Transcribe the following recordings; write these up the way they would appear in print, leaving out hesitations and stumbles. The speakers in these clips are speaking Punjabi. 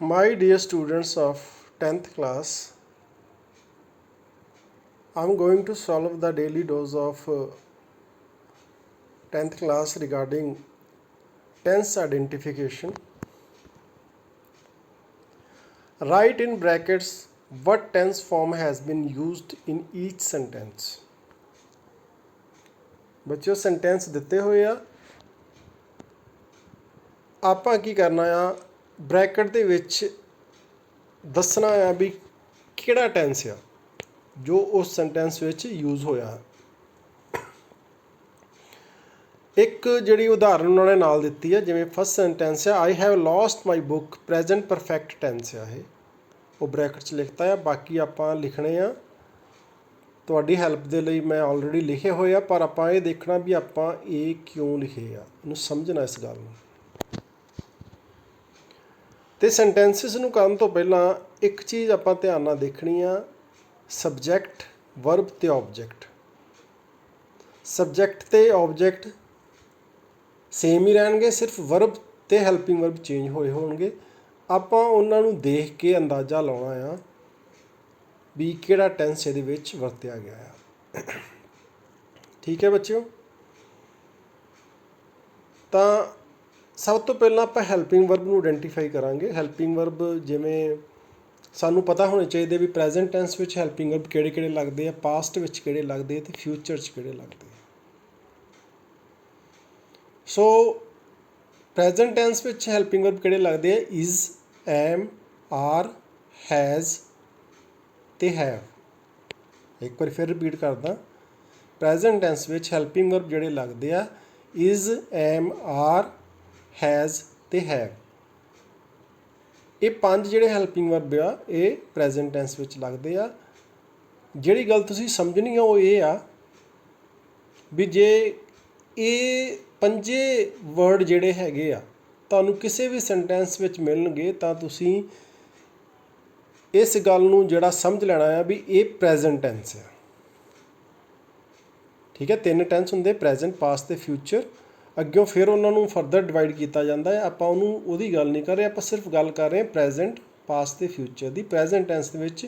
My dear students of 10th class, I'm going to solve the daily dose of 10th class regarding tense identification. Write in brackets what tense form has been used in each sentence. ਬੱਚਿਓ ਸੈਂਟੈਂਸ ਦਿੱਤੇ ਹੋਏ ਆ, ਆਪਾਂ ਕੀ ਕਰਨਾ ਆ, ਬ੍ਰੈਕਟ ਦੇ ਵਿੱਚ ਦੱਸਣਾ ਆ ਵੀ ਕਿਹੜਾ ਟੈਂਸ ਆ ਜੋ ਉਸ ਸੈਂਟੈਂਸ ਵਿੱਚ ਯੂਜ਼ ਹੋਇਆ। ਇੱਕ ਜਿਹੜੀ ਉਦਾਹਰਨ ਉਹਨਾਂ ਨੇ ਨਾਲ ਦਿੱਤੀ ਹੈ, ਜਿਵੇਂ ਫਸਟ ਸੈਂਟੈਂਸ ਆ, I have lost my book, present perfect tense ਆ ਇਹ, ਉਹ ਬ੍ਰੈਕਟ 'ਚ ਲਿਖਤਾ ਆ। ਬਾਕੀ ਆਪਾਂ ਲਿਖਣੇ ਆ ਤੁਹਾਡੀ ਹੈਲਪ ਦੇ ਲਈ, ਮੈਂ ਆਲਰੇਡੀ ਲਿਖੇ ਹੋਏ ਆ, ਪਰ ਆਪਾਂ ਇਹ ਦੇਖਣਾ ਵੀ ਆਪਾਂ ਇਹ ਕਿਉਂ ਲਿਖੇ ਆ, ਇਹਨੂੰ ਸਮਝਣਾ ਇਸ ਗੱਲ ਨੂੰ। ਅਤੇ ਸੈਂਟੈਂਸਿਸ ਨੂੰ ਕਰਨ ਤੋਂ ਪਹਿਲਾਂ ਇੱਕ ਚੀਜ਼ ਆਪਾਂ ਧਿਆਨ ਨਾਲ ਦੇਖਣੀ ਆ, ਸਬਜੈਕਟ, ਵਰਬ ਅਤੇ ਆਬਜੈਕਟ। ਸਬਜੈਕਟ ਅਤੇ ਆਬਜੈਕਟ ਸੇਮ ਹੀ ਰਹਿਣਗੇ, ਸਿਰਫ ਵਰਬ ਅਤੇ ਹੈਲਪਿੰਗ ਵਰਬ ਚੇਂਜ ਹੋਏ ਹੋਣਗੇ। ਆਪਾਂ ਉਹਨਾਂ ਨੂੰ ਦੇਖ ਕੇ ਅੰਦਾਜ਼ਾ ਲਾਉਣਾ ਆ ਵੀ ਕਿਹੜਾ ਟੈਂਸ ਇਹਦੇ ਵਿੱਚ ਵਰਤਿਆ ਗਿਆ ਆ। ਠੀਕ ਹੈ ਬੱਚਿਓ, ਤਾਂ ਸਭ ਤੋਂ ਪਹਿਲਾਂ ਆਪਾਂ ਹੈਲਪਿੰਗ ਵਰਬ ਨੂੰ ਆਇਡੈਂਟੀਫਾਈ ਕਰਾਂਗੇ। ਹੈਲਪਿੰਗ ਵਰਬ ਜਿਵੇਂ ਸਾਨੂੰ ਪਤਾ ਹੋਣੇ ਚਾਹੀਦੇ ਵੀ ਪ੍ਰੈਜ਼ੈਂਟ ਟੈਂਸ ਵਿੱਚ ਹੈਲਪਿੰਗ ਵਰਬ ਕਿਹੜੇ ਕਿਹੜੇ ਲੱਗਦੇ ਆ, ਪਾਸਟ ਵਿੱਚ ਕਿਹੜੇ ਲੱਗਦੇ ਆ ਅਤੇ ਫਿਊਚਰ 'ਚ ਕਿਹੜੇ ਲੱਗਦੇ ਆ। ਸੋ ਪ੍ਰੈਜ਼ੈਂਟ ਟੈਂਸ ਵਿੱਚ ਹੈਲਪਿੰਗ ਵਰਬ ਕਿਹੜੇ ਲੱਗਦੇ ਆ, ਇਜ਼, ਐਮ, ਆਰ, ਹੈਜ਼ ਅਤੇ ਹੈਵ। ਇੱਕ ਵਾਰ ਫਿਰ ਰਿਪੀਟ ਕਰਦਾ, ਪ੍ਰੈਜ਼ੈਂਟ ਟੈਂਸ ਵਿੱਚ ਹੈਲਪਿੰਗ ਵਰਬ ਜਿਹੜੇ ਲੱਗਦੇ ਆ, ਇਜ਼, ਐਮ, ਆਰ, ਹੈਜ਼ ਅਤੇ ਹੈਵ। ਇਹ ਪੰਜ ਜਿਹੜੇ ਹੈਲਪਿੰਗ ਵਰਬ ਆ ਇਹ ਪ੍ਰੈਜ਼ੈਂਟ ਟੈਂਸ ਵਿੱਚ ਲੱਗਦੇ ਆ। ਜਿਹੜੀ ਗੱਲ ਤੁਸੀਂ ਸਮਝਣੀ ਆ ਉਹ ਇਹ ਆ ਵੀ ਜੇ ਇਹ ਪੰਜੇ ਵਰਡ ਜਿਹੜੇ ਹੈਗੇ ਆ ਤੁਹਾਨੂੰ ਕਿਸੇ ਵੀ ਸੈਂਟੈਂਸ ਵਿੱਚ ਮਿਲਣਗੇ ਤਾਂ ਤੁਸੀਂ ਇਸ ਗੱਲ ਨੂੰ ਜਿਹੜਾ ਸਮਝ ਲੈਣਾ ਆ ਵੀ ਇਹ ਪ੍ਰੈਜ਼ੈਂਟ ਟੈਂਸ ਆ। ਠੀਕ ਹੈ, ਤਿੰਨ ਟੈਂਸ ਹੁੰਦੇ, ਪ੍ਰੈਜ਼ੈਂਟ, ਪਾਸਟ ਅਤੇ ਫਿਊਚਰ। ਅੱਗਿਓਂ ਫਿਰ ਉਹਨਾਂ ਨੂੰ ਫਰਦਰ ਡਿਵਾਈਡ ਕੀਤਾ ਜਾਂਦਾ ਹੈ, ਆਪਾਂ ਉਹਦੀ ਗੱਲ ਨਹੀਂ ਕਰ ਰਹੇ, ਆਪਾਂ ਸਿਰਫ ਗੱਲ ਕਰ ਰਹੇ ਹਾਂ ਪ੍ਰੈਜ਼ੈਂਟ, ਪਾਸਟ ਅਤੇ ਫਿਊਚਰ ਦੀ। ਪ੍ਰੈਜ਼ੈਂਟ ਟੈਂਸ ਦੇ ਵਿੱਚ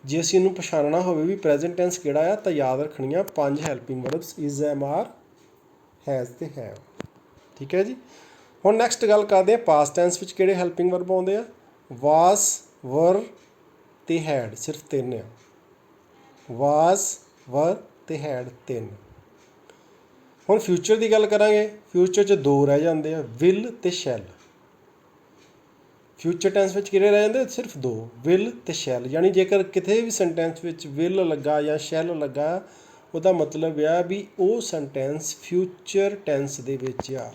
ਜੇ ਅਸੀਂ ਇਹਨੂੰ ਪਛਾਣਨਾ ਹੋਵੇ ਵੀ ਪ੍ਰੈਜ਼ੈਂਟ ਟੈਂਸ ਕਿਹੜਾ ਆ ਤਾਂ ਯਾਦ ਰੱਖਣੀਆਂ ਪੰਜ helping verbs, is, am, are, has ਅਤੇ ਹੈਵ। ਠੀਕ ਹੈ ਜੀ। ਹੁਣ ਨੈਕਸਟ ਗੱਲ ਕਰਦੇ ਹਾਂ ਪਾਸਟ ਟੈਂਸ ਵਿੱਚ ਕਿਹੜੇ ਹੈਲਪਿੰਗ ਵਰਬ ਆਉਂਦੇ ਆ। ਵਾਸ, ਵਰ ਅਤੇ ਹੈਡ, ਸਿਰਫ ਤਿੰਨ ਆ। ਵਾਸ, ਵਰ ਅਤੇ ਹੈਡ, ਤਿੰਨ। ਹੁਣ ਫਿਊਚਰ ਦੀ ਗੱਲ ਕਰਾਂਗੇ, ਫਿਊਚਰ 'ਚ ਦੋ ਰਹਿ ਜਾਂਦੇ ਆ, ਵਿਲ ਅਤੇ ਸ਼ੈਲ। ਫਿਊਚਰ ਟੈਂਸ ਵਿੱਚ ਕਿਹੜੇ ਰਹਿ ਜਾਂਦੇ, ਸਿਰਫ ਦੋ, ਵਿਲ ਅਤੇ ਸ਼ੈਲ। ਯਾਨੀ ਜੇਕਰ ਕਿਤੇ ਵੀ ਸੈਂਟੈਂਸ ਵਿੱਚ ਵਿਲ ਲੱਗਾ ਜਾਂ ਸ਼ੈਲ ਲੱਗਾ, ਉਹਦਾ ਮਤਲਬ ਆ ਵੀ ਉਹ ਸੈਂਟੈਂਸ ਫਿਊਚਰ ਟੈਂਸ ਦੇ ਵਿੱਚ ਆ।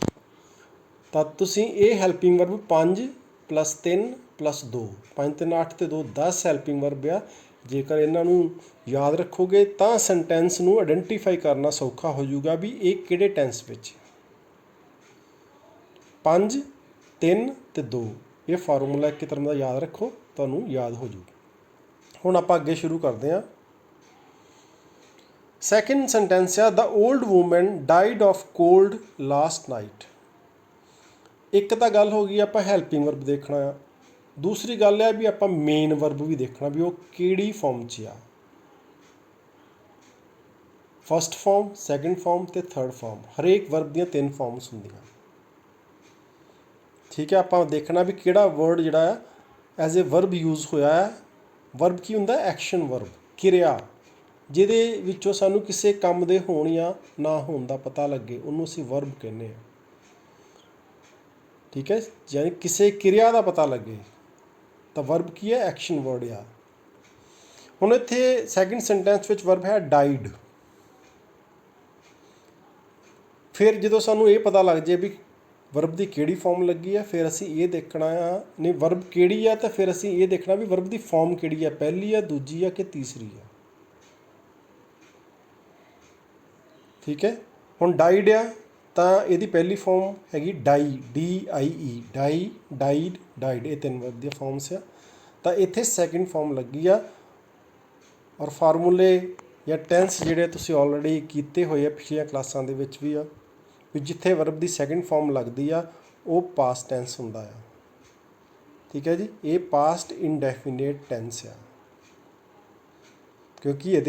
ਤਾਂ ਤੁਸੀਂ ਇਹ ਹੈਲਪਿੰਗ ਵਰਬ 5 + 3 + 2, 5, 3, 8 ਅਤੇ 2, 10 ਹੈਲਪਿੰਗ ਵਰਬ ਆ। ਜੇਕਰ ਇਹਨਾਂ ਨੂੰ ਯਾਦ ਰੱਖੋਗੇ ਤਾਂ ਸੈਂਟੈਂਸ ਨੂੰ ਆਇਡੈਂਟੀਫਾਈ ਕਰਨਾ ਸੌਖਾ ਹੋ ਜਾਊਗਾ ਵੀ ਇਹ ਕਿਹੜੇ ਟੈਂਸ ਵਿੱਚ। 5, 3 ਅਤੇ 2 ਇਹ ਫਾਰਮੂਲਾ ਇੱਕ ਤਰ੍ਹਾਂ ਦਾ ਯਾਦ ਰੱਖੋ, ਤੁਹਾਨੂੰ ਯਾਦ ਹੋ ਜੂ। ਹੁਣ ਆਪਾਂ ਅੱਗੇ ਸ਼ੁਰੂ ਕਰਦੇ ਹਾਂ। ਸੈਕਿੰਡ ਸੈਂਟੈਂਸ ਆ, the old woman died of cold last night. ਇੱਕ ਤਾਂ ਗੱਲ ਹੋ ਗਈ ਆਪਾਂ ਹੈਲਪਿੰਗ ਵਰਬ ਦੇਖਣਾ ਆ, ਦੂਸਰੀ ਗੱਲ ਆ ਵੀ ਆਪਾਂ ਮੇਨ ਵਰਬ ਵੀ ਦੇਖਣਾ ਵੀ ਉਹ ਕਿਹੜੀ ਫਾਰਮ 'ਚ ਆ। ਫਸਟ ਫਾਰਮ, ਸੈਕਿੰਡ ਫਾਰਮ ਅਤੇ ਥਰਡ ਫਾਰਮ। ਹਰੇਕ ਵਰਬ ਦੀਆਂ ਤਿੰਨ ਫਾਰਮਸ ਹੁੰਦੀਆਂ। ਠੀਕ ਹੈ, ਆਪਾਂ ਦੇਖਣਾ ਵੀ ਕਿਹੜਾ ਵਰਡ ਜਿਹੜਾ ਆ ਐਜ਼ ਏ ਵਰਬ ਯੂਜ਼ ਹੋਇਆ ਹੈ। ਵਰਬ ਕੀ ਹੁੰਦਾ, ਐਕਸ਼ਨ ਵਰਬ, ਕਿਰਿਆ, ਜਿਹਦੇ ਵਿੱਚੋਂ ਸਾਨੂੰ ਕਿਸੇ ਕੰਮ ਦੇ ਹੋਣ ਜਾਂ ਨਾ ਹੋਣ ਦਾ ਪਤਾ ਲੱਗੇ, ਉਹਨੂੰ ਅਸੀਂ ਵਰਬ ਕਹਿੰਦੇ ਹਾਂ। ਠੀਕ ਹੈ, ਯਾਨੀ ਕਿਸੇ ਕਿਰਿਆ ਦਾ ਪਤਾ ਲੱਗੇ ਤਾਂ ਵਰਬ ਕੀ ਹੈ, ਐਕਸ਼ਨ ਵਰਡ ਆ। ਹੁਣ ਇੱਥੇ ਸੈਕਿੰਡ ਸੈਂਟੈਂਸ ਵਿੱਚ ਵਰਬ ਹੈ ਡਾਈਡ। ਫਿਰ ਜਦੋਂ ਸਾਨੂੰ ਇਹ ਪਤਾ ਲੱਗ ਜਾਏ ਵੀ ਵਰਬ ਦੀ ਕਿਹੜੀ ਫਾਰਮ ਲੱਗੀ ਆ, ਫਿਰ ਅਸੀਂ ਇਹ ਦੇਖਣਾ ਆ, ਨਹੀਂ ਵਰਬ ਕਿਹੜੀ ਆ ਤਾਂ ਫਿਰ ਅਸੀਂ ਇਹ ਦੇਖਣਾ ਵੀ ਵਰਬ ਦੀ ਫਾਰਮ ਕਿਹੜੀ ਆ, ਪਹਿਲੀ ਆ, ਦੂਜੀ ਆ ਕਿ ਤੀਸਰੀ ਆ। ਠੀਕ ਹੈ, ਹੁਣ ਡਾਈਡ ਆ ਤਾਂ ਇਹਦੀ ਪਹਿਲੀ ਫਾਰਮ ਹੈਗੀ ਡਾਈ, DIE, ਡਾਈ, ਡਾਈਡ, ਡਾਈਡ, ਇਹ ਤਿੰਨ ਵਰਬ ਦੀਆਂ ਫਾਰਮਸ ਆ। ਤਾਂ ਇੱਥੇ ਸੈਕਿੰਡ ਫਾਰਮ ਲੱਗੀ ਆ। ਔਰ ਫਾਰਮੂਲੇ ਜਾਂ ਟੈਂਸ ਜਿਹੜੇ ਤੁਸੀਂ ਆਲਰੇਡੀ ਕੀਤੇ ਹੋਏ ਆ ਪਿਛਲੀਆਂ ਕਲਾਸਾਂ ਦੇ ਵਿੱਚ ਵੀ ਆ, ਵੀ ਜਿੱਥੇ ਵਰਬ ਦੀ ਸੈਕਿੰਡ ਫਾਰਮ ਲੱਗਦੀ ਆ ਉਹ ਪਾਸਟ ਟੈਂਸ ਹੁੰਦਾ ਆ। ठीक है जी, ये पास्ट इंडेफिनेट टेंस आ क्योंकि ये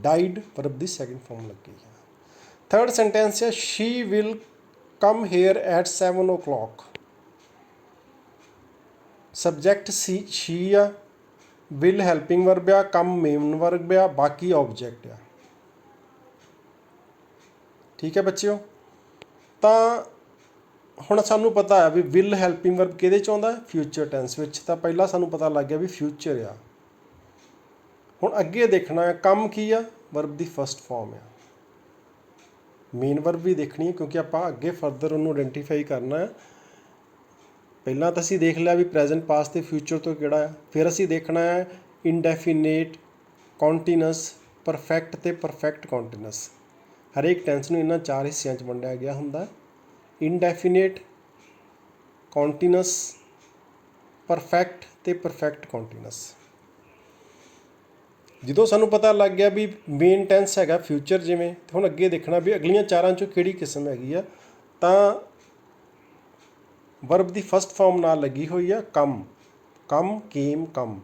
डाइड वर्ब की सैकेंड फॉर्म लगी है। थर्ड सेंटेंस है she will come here at 7 o'clock। Subject she आ, विल हैल्पिंग वर्ब आ, कम मेन वर्ब आ, बाकी ऑब्जैक्ट आ। ठीक है बच्चों, तो हुण सानू पता है भी विल हैल्पिंग वर्ब किहदे च आउंदा फ्यूचर टेंस विच, तां पहला सानू पता लग गया भी फ्यूचर आ। हुण अगे देखना है कम की आ, वर्ब की फस्ट फॉर्म आ। मेन वर्ब भी देखनी है क्योंकि आप अगे फरदर उन्होंने आइडेंटिफाई करना है। पहला तो असीं देख लिया भी प्रैजेंट पास्ट ते फ्यूचर तो किहड़ा है, फिर असीं देखना है इंडेफिनेट, कॉन्टीनस, परफैक्ट ते परफैक्ट कॉन्टीनस। हरेक टेंस नूं इन्हां चार हिस्सिਆਂ 'ਚ वंडिया गया हुंदा। इंडेफिनेट, कॉन्टीनस, परफैक्ट ते परफैक्ट कॉन्टीनस। ਜਦੋਂ ਸਾਨੂੰ पता लग गया भी मेन टेंस हैगा फ्यूचर जिमें, तो हुण अगे देखना भी अगलियां चारां चों किहड़ी किस्म हैगी आ, तां वर्ब की फस्ट फॉर्म नाल लगी हुई है कम, कम केम कम।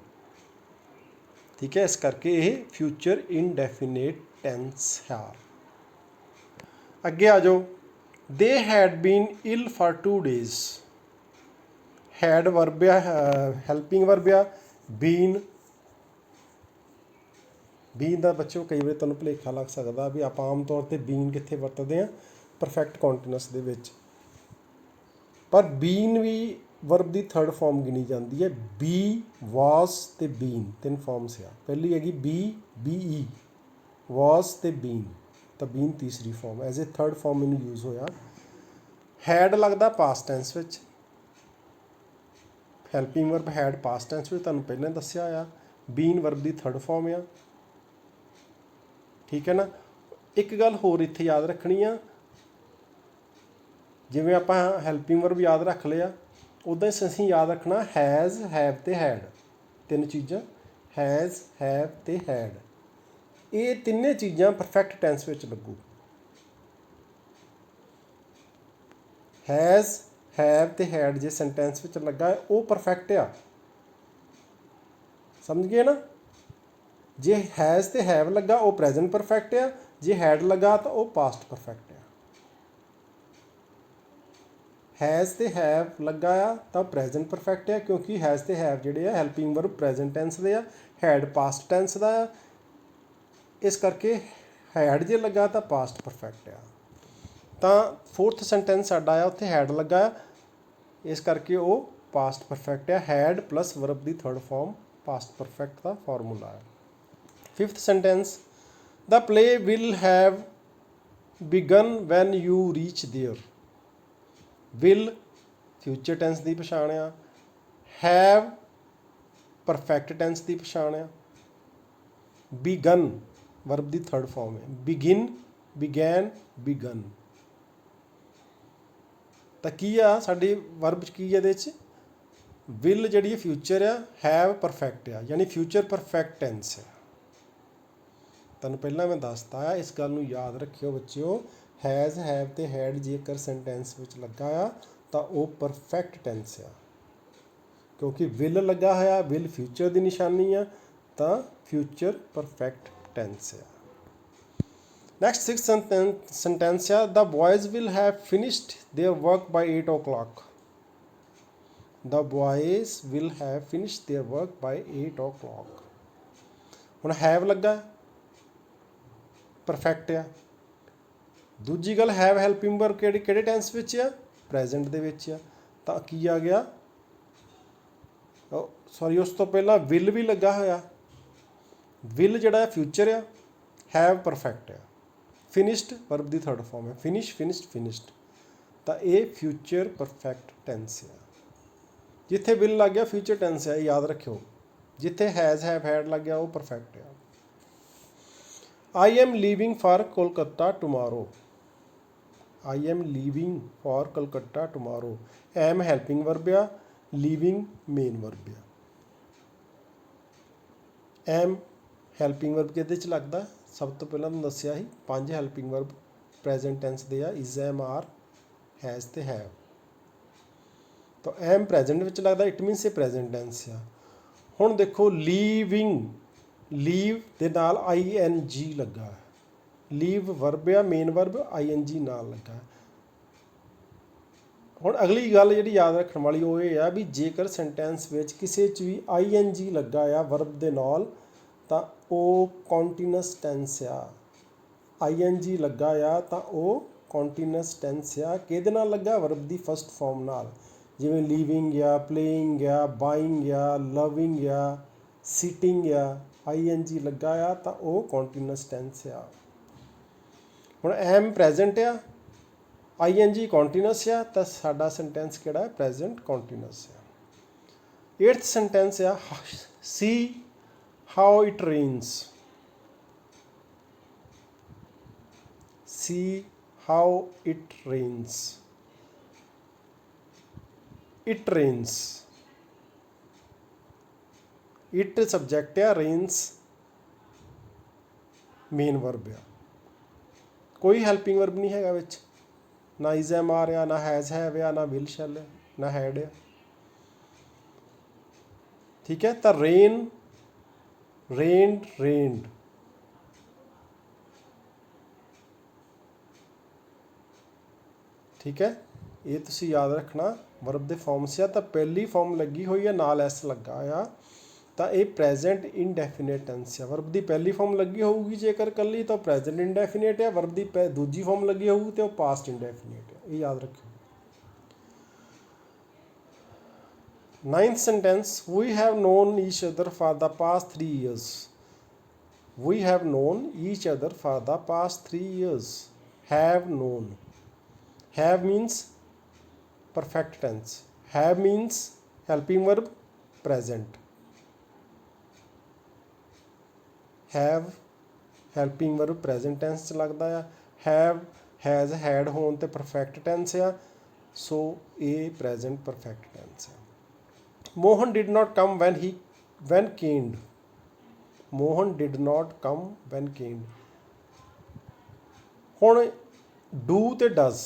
ठीक है, इस करके ये फ्यूचर इनडेफिनेट टेंस है। अगे आ जाओ, they had been ill for 2 days। Had verb आ, हैल्पिंग वर्ब आ, बीन का बच्चों कई बार तुहानूं भुलेखा लग सकता भी आप आम तौर पर बीन कित्थे वरतते हैं परफैक्ट कॉन्टीनस दे विच, पर बीन भी वर्ब की थर्ड फॉर्म गिनी जाती है। बी, वास ते बीन, 3 फॉर्म्स आ। पहली हैगी बी, वास ते बीन, तो बीन तीसरी form as a third form इनू यूज़ होया। हैड लगता पास्ट टेंस विच, helping verb had past tense में तुहानूं पहले दस्सिया आ। बीन वर्ब की थर्ड फॉर्म आ। ठीक है ना। एक गल होर इत्थे याद रखनी आ, जिवें आपां हैल्पिंग वर्ब याद रख लिया, उदां ही असीं याद रखना हैज़, हैव ते हैड, 3 चीज़ां हैज़, हैव ते हैड। ये तिन्ने चीज़ां परफैक्ट टेंस विच लगू। हैज़, हैव ते हैड जे सेंटेंस विच लगा है वो परफैक्ट आ, समझ गए ना। जे हैज़ ते हैव लगा वो प्रैजेंट परफैक्ट आ, जे हैड लगा तो वो पास्ट परफैक्ट आ। हैज़ ते हैव लगा आ तो प्रैजेंट परफैक्ट है क्योंकि हैज़ ते हैव जिहड़े आ हैल्पिंग वर्ब प्रैजेंट टेंस दे आ, हैड पास्ट टेंस दा आ, इस करके हैड जे लगा तो पास्ट परफैक्ट आ। तो फोर्थ सेंटेंस साडा आया उत्थे हैड लगा आ, इस करके वो पास्ट परफैक्ट है। हैड प्लस वर्ब की थर्ड फॉर्म पास्ट परफैक्ट का फॉर्मूला है। Fifth sentence, the play will have begun when you reach there. Will future tense की पछाण आ, हैव परफैक्ट टेंस की पछाण आ, बिगन वर्ब की थर्ड फॉर्म है, बिगिन, बिगैन, बिगन। तो की आ साडी वर्ब की है, विल जी फ्यूचर आ, हैव परफैक्ट आ, यानी फ्यूचर परफैक्ट टेंस है। तुहानूं पहला मैं दसता है, इस गल नूं याद रखियो बच्चों, हैज़, हैव ते हैड जेकर सेंटेंस विच लगा आ तो वो परफैक्ट टेंस आ, क्योंकि विल लगा होया, विल फ्यूचर की निशानी आ, तो फ्यूचर परफैक्ट टेंस आ। नैक्सट सिक्स्थ सेंटेंस आ, the boys will have finished their work by 8 o'clock। The boys will have finished their work by 8 o'clock। हुण हैव लगा परफैक्ट आ। दूजी गल हैव हैल्पिंग वर्ब किहड़े टेंस विच आ, प्रैजेंट दे विच आ, तां की आ गया, सॉरी उस तो पहला विल भी लगा होया, विल जिहड़ा फ्यूचर आ, हैव परफैक्ट आ, फिनिश्ड वर्ब की थर्ड फॉर्म है, फिनिश, फिनिश्ड, फिनिश्ड, तो ये फ्यूचर परफैक्ट टेंस आ। जिथे विल लग गया फ्यूचर टेंस है, याद रखियो। जिथे हैज़, हैव, हैड लग गया वो परफैक्ट आ। I am leaving for Kolkata tomorrow. I am leaving for Calcutta tomorrow. Am helping verb आ, लीविंग मेन वर्ब आ। एम हैल्पिंग वर्ब किहदे च लगदा, सब तो पहला तुहानूं दस्सिया ही 5 हैल्पिंग वर्ब प्रैजेंट टेंस दे आ, इज, एम, आर, हैज़ ते हैव। ਤਾਂ ਐਮ ਪ੍ਰੈਜੈਂਟ ਵਿੱਚ ਲੱਗਦਾ, ਇਟ ਮੀਨਸ ਇਹ ਪ੍ਰੈਜੈਂਟ ਟੈਂਸ ਆ। ਹੁਣ ਦੇਖੋ ਲੀਵਿੰਗ, ਲੀਵ ਦੇ ਨਾਲ ING ਲੱਗਾ, ਲੀਵ ਵਰਬ ਆ, ਮੇਨ ਵਰਬ ING ਨਾਲ ਲੱਗਾ। ਹੁਣ ਅਗਲੀ ਗੱਲ ਜਿਹੜੀ ਯਾਦ ਰੱਖਣ ਵਾਲੀ ਉਹ ਇਹ ਆ ਵੀ ਜੇਕਰ ਸੈਂਟੈਂਸ ਵਿੱਚ ਕਿਸੇ 'ਚ ਵੀ ING ਲੱਗਾ ਆ ਵਰਬ ਦੇ ਨਾਲ ਤਾਂ ਉਹ ਕੰਟੀਨਿਊਸ ਟੈਂਸ ਆ। ING ਲੱਗਾ ਆ ਤਾਂ ਉਹ ਕੰਟੀਨਿਊਸ ਟੈਂਸ ਆ। ਕਿਹਦੇ ਨਾਲ ਲੱਗਾ? ਵਰਬ ਦੀ ਫਸਟ ਫਾਰਮ ਨਾਲ, ਜਿਵੇਂ ਲੀਵਿੰਗ ਆ, ਪਲੇਇੰਗ ਆ, ਬਾਇੰਗ ਆ, ਲਵਿੰਗ ਆ, ਸੀਟਿੰਗ ਆ, ING ਲੱਗਾ ਆ ਤਾਂ ਉਹ ਕੰਟੀਨਿਊਸ ਟੈਂਸ ਆ। ਹੁਣ ਐਮ ਪ੍ਰੈਜੈਂਟ ਆ, ING ਕੰਟੀਨਿਊਸ ਆ ਤਾਂ ਸਾਡਾ ਸੈਂਟੈਂਸ ਕਿਹੜਾ ਹੈ? ਪ੍ਰੈਜੈਂਟ ਕੰਟੀਨਿਊਸ ਆ। 8th ਸੈਂਟੈਂਸ ਆ see how it rains. See how it rains. It rains. It subject ਆ, rains main verb ਆ। ਕੋਈ ਹੈਲਪਿੰਗ ਵਰਬ ਨਹੀਂ ਹੈਗਾ ਵਿੱਚ, ਨਾ is am are ਆ, ਨਾ has have ਆ, ਨਾ will shall ਆ, ਨਾ had ਆ। ਠੀਕ ਹੈ, ਤਾਂ rain, rained, rained। ਠੀਕ ਹੈ, ਇਹ ਤੁਸੀਂ ਯਾਦ ਰੱਖਣਾ। ਵਰਬ ਦੇ ਫਾਰਮਸ ਆ ਤਾਂ ਪਹਿਲੀ ਫਾਰਮ ਲੱਗੀ ਹੋਈ ਆ, ਨਾਲ ਐਸ ਲੱਗਾ ਆ ਤਾਂ ਇਹ ਪ੍ਰੈਜੈਂਟ ਇਨਡੈਫੀਨੇਟ ਟੈਂਸ ਆ। ਵਰਬ ਦੀ ਪਹਿਲੀ ਫਾਰਮ ਲੱਗੀ ਹੋਊਗੀ ਜੇਕਰ ਇਕੱਲੀ ਤਾਂ ਪ੍ਰੈਜੈਂਟ ਇਨਡੈਫੀਨੇਟ ਆ, ਵਰਬ ਦੀ ਦੂਜੀ ਫਾਰਮ ਲੱਗੀ ਹੋਊਗੀ ਤਾਂ ਉਹ ਪਾਸਟ ਇਨਡੈਫੀਨੇਟ ਆ। ਇਹ ਯਾਦ ਰੱਖਿਓ। 9th sentence we have known each other for the past 3 years। We have known each other for the past 3 years। Have known, have means perfect tense, have means helping verb present, have helping verb present tense ਚ ਲੱਗਦਾ ਆ। have, has, had ਹੋਣ ਤੇ perfect tense ਆ, ਸੋ ਇਹ present perfect tense ਆ। Mohan did not come when caned। Mohan did not come when caned। ਹੁਣ do ਤੇ does,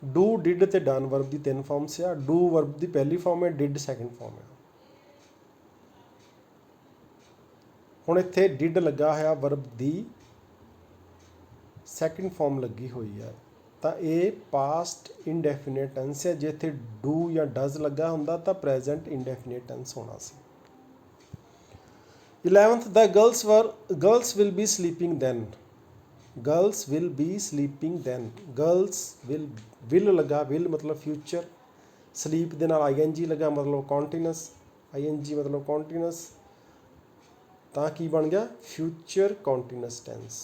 ਡੂ, ਡਿਡ ਅਤੇ ਡਨ ਵਰਬ ਦੀ 3 ਫਾਰਮਸ ਆ। ਡੂ ਵਰਬ ਦੀ ਪਹਿਲੀ ਫਾਰਮ ਹੈ, ਡਿਡ ਸੈਕਿੰਡ ਫਾਰਮ ਹੈ। ਹੁਣ ਇੱਥੇ ਡਿਡ ਲੱਗਾ ਹੋਇਆ ਵਰਬ ਦੀ ਸੈਕਿੰਡ ਫਾਰਮ ਲੱਗੀ ਹੋਈ ਹੈ ਤਾਂ ਇਹ ਪਾਸਟ ਇਨਡੈਫੀਨੇਟ ਟੈਂਸ ਹੈ। ਜੇ ਇੱਥੇ ਡੂ ਜਾਂ ਡਜ਼ ਲੱਗਾ ਹੁੰਦਾ ਤਾਂ ਪ੍ਰੈਜੈਂਟ ਇਨਡੈਫੀਨੇਟ ਟੈਂਸ ਹੋਣਾ ਸੀ। 11th the girls will be sleeping then। Girls will be sleeping then. Girls will लगा, विल मतलब फ्यूचर, स्लीप दे नाल ING लगा मतलब कॉन्टीन्यूस, ING मतलब कॉन्टीन्यूस, तां की बन गया future continuous tense.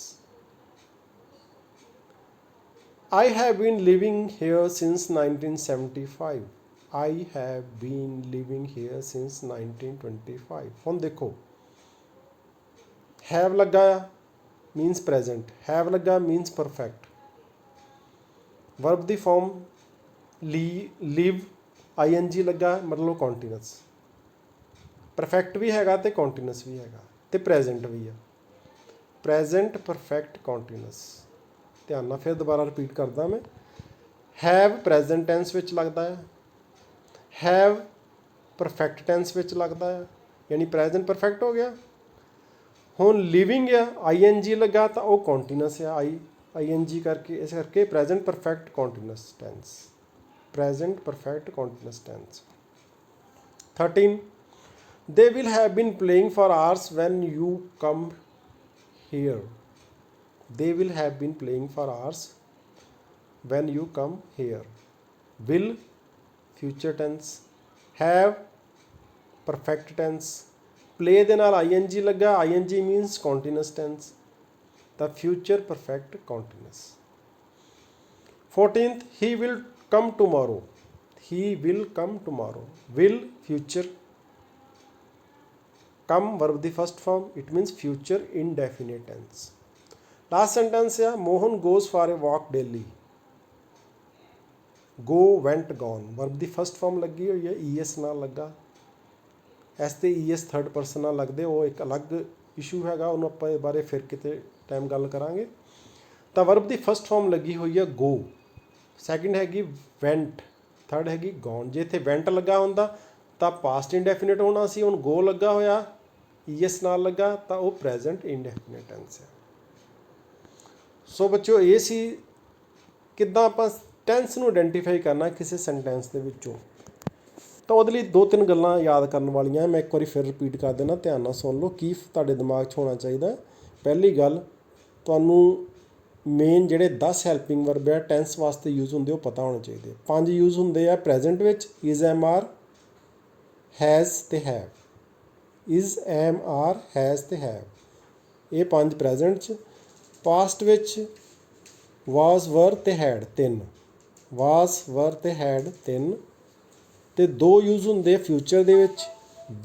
I have been living here since 1975। I have been living here since 1925। हुण देखो have लगा मीनस present, have लगा मीनस perfect, verb the form live, ING लगा मतलब कॉन्टीन्यूस, परफेक्ट भी हैगा ते कॉन्टीन्यूस भी हैगा ते प्रेजेंट भी है। Present perfect continuous. ध्यान नाल फिर दोबारा रिपीट करदा मैं। हैव प्रेजेंट टेंस विच लगदा है, हैव परफेक्ट टेंस विच लगदा है, यानी प्रेजेंट परफेक्ट हो गया। ਹੁਣ ਲਿਵਿੰਗ ਆ, ING ਲੱਗਾ ਤਾਂ ਉਹ ਕੰਟੀਨਿਊਸ ਆ, ING ਕਰਕੇ, ਇਸ ਕਰਕੇ present perfect continuous tense, present perfect continuous tense. 13 they will have been playing for hours when you come here। they will have been playing for hours when you come here। will future tense, have perfect tense, play दे नाल ING लगा, ING means continuous tense, the future perfect continuous. 14th he will come tomorrow। he will come tomorrow। will future, come verb दी first form, it means future indefinite tense. Last sentence है Mohan goes for a walk daily। go, went, gone verb दी फर्स्ट फॉर्म लगी हुई है, ES नाल लगा, ਐਸ ਤੇ ES ਥਰਡ ਪਰਸਨ ਨਾਲ ਲੱਗਦੇ, ਉਹ ਇੱਕ ਅਲੱਗ ਇਸ਼ੂ ਹੈਗਾ, ਉਹਨੂੰ ਆਪਾਂ ਇਹ ਬਾਰੇ ਫਿਰ ਕਿਤੇ ਟਾਈਮ ਗੱਲ ਕਰਾਂਗੇ। ਤਾਂ ਵਰਬ ਦੀ ਫਸਟ ਫਾਰਮ ਲੱਗੀ ਹੋਈ ਹੈ ਗੋ, ਸੈਕਿੰਡ ਹੈਗੀ ਵੈਂਟ, ਥਰਡ ਹੈਗੀ ਗੋਨ। ਜੇ ਇੱਥੇ ਵੈਂਟ ਲੱਗਾ ਹੁੰਦਾ ਤਾਂ ਪਾਸਟ ਇੰਡੈਫੀਨਿਟ ਹੋਣਾ ਸੀ, ਹੁਣ ਗੋ ਲੱਗਾ ਹੋਇਆ ਈਐਸ ਨਾਲ ਲੱਗਾ ਤਾਂ ਉਹ ਪ੍ਰੈਜ਼ੈਂਟ ਇੰਡੈਫੀਨਿਟ ਟੈਂਸ ਹੈ। ਸੋ ਬੱਚਿਓ ਇਹ ਸੀ ਕਿੱਦਾਂ ਆਪਾਂ ਟੈਂਸ ਨੂੰ ਆਇਡੈਂਟੀਫਾਈ ਕਰਨਾ ਕਿਸੇ ਸੈਂਟੈਂਸ ਦੇ ਵਿੱਚੋਂ। ਤਾਂ ਉਹਦੇ ਲਈ 2-3 ਗੱਲਾਂ ਯਾਦ ਕਰਨ ਵਾਲੀਆਂ ਮੈਂ ਇੱਕ ਵਾਰੀ ਫਿਰ ਰਿਪੀਟ ਕਰ ਦੇਣਾ, ਧਿਆਨ ਨਾਲ ਸੁਣ ਲਓ ਕੀ ਤੁਹਾਡੇ ਦਿਮਾਗ 'ਚ ਹੋਣਾ ਚਾਹੀਦਾ। ਪਹਿਲੀ ਗੱਲ, ਤੁਹਾਨੂੰ ਮੇਨ ਜਿਹੜੇ 10 ਹੈਲਪਿੰਗ ਵਰਬ ਆ ਟੈਂਸ ਵਾਸਤੇ ਯੂਜ਼ ਹੁੰਦੇ ਉਹ ਪਤਾ ਹੋਣੇ ਚਾਹੀਦੇ। 5 ਯੂਜ਼ ਹੁੰਦੇ ਆ ਪ੍ਰੈਜ਼ੈਂਟ ਵਿੱਚ, ਇਜ਼, ਐਮ, ਆਰ, ਹੈਜ਼ ਅਤੇ have. Is, am, are, has ਅਤੇ ਹੈਵ, ਇਹ 5 ਪ੍ਰੈਜ਼ੈਂਟ 'ਚ। ਪਾਸਟ ਵਿੱਚ ਵਾਜ਼, ਵਰ ਅਤੇ ਹੈਡ 3, ਵਾਜ਼, ਵਰ ਅਤੇ ਹੈਡ 3। ਅਤੇ 2 ਯੂਜ਼ ਹੁੰਦੇ ਫਿਊਚਰ ਦੇ ਵਿੱਚ,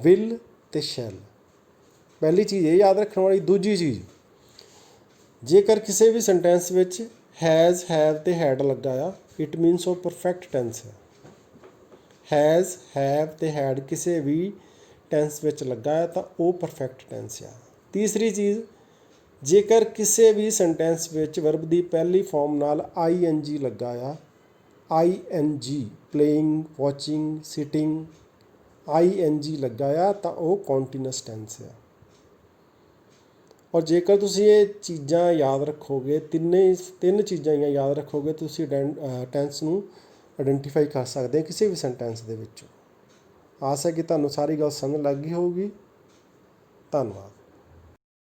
ਵਿਲ ਅਤੇ ਸ਼ੈਲ। ਪਹਿਲੀ ਚੀਜ਼ ਇਹ ਯਾਦ ਰੱਖਣ ਵਾਲੀ। ਦੂਜੀ ਚੀਜ਼, ਜੇਕਰ ਕਿਸੇ ਵੀ ਸੈਂਟੈਂਸ ਵਿੱਚ ਹੈਜ਼, ਹੈਵ ਅਤੇ ਹੈਡ ਲੱਗਾ ਆ, ਇਟ ਮੀਨਸ ਉਹ ਪਰਫੈਕਟ ਟੈਂਸ ਹੈ। ਹੈਜ਼, ਹੈਵ ਅਤੇ ਹੈਡ ਕਿਸੇ ਵੀ ਟੈਂਸ ਵਿੱਚ ਲੱਗਾ ਹੈ ਤਾਂ ਉਹ ਪਰਫੈਕਟ ਟੈਂਸ ਆ। ਤੀਸਰੀ ਚੀਜ਼, ਜੇਕਰ ਕਿਸੇ ਵੀ ਸੈਂਟੈਂਸ ਵਿੱਚ ਵਰਬ ਦੀ ਪਹਿਲੀ ਫਾਰਮ ਨਾਲ ING ਲੱਗਾ ਆ, ING, playing, watching, sitting, ING ਲੱਗਾ ਆ ਤਾਂ ਉਹ ਕੰਟੀਨਿਊਅਸ ਟੈਂਸ ਆ। ਔਰ ਜੇਕਰ ਤੁਸੀਂ ਇਹ ਚੀਜ਼ਾਂ ਯਾਦ ਰੱਖੋਗੇ, ਤਿੰਨ ਚੀਜ਼ਾਂ ਯਾਦ ਰੱਖੋਗੇ, ਤੁਸੀਂ ਟੈਂਸ ਨੂੰ ਆਇਡੈਂਟੀਫਾਈ ਕਰ ਸਕਦੇ ਕਿਸੇ ਵੀ ਸੈਂਟੈਂਸ ਦੇ ਵਿੱਚੋਂ। ਆਸ ਹੈ ਕਿ ਤੁਹਾਨੂੰ ਸਾਰੀ ਗੱਲ ਸਮਝ ਲੱਗ ਗਈ ਹੋਊਗੀ। ਧੰਨਵਾਦ।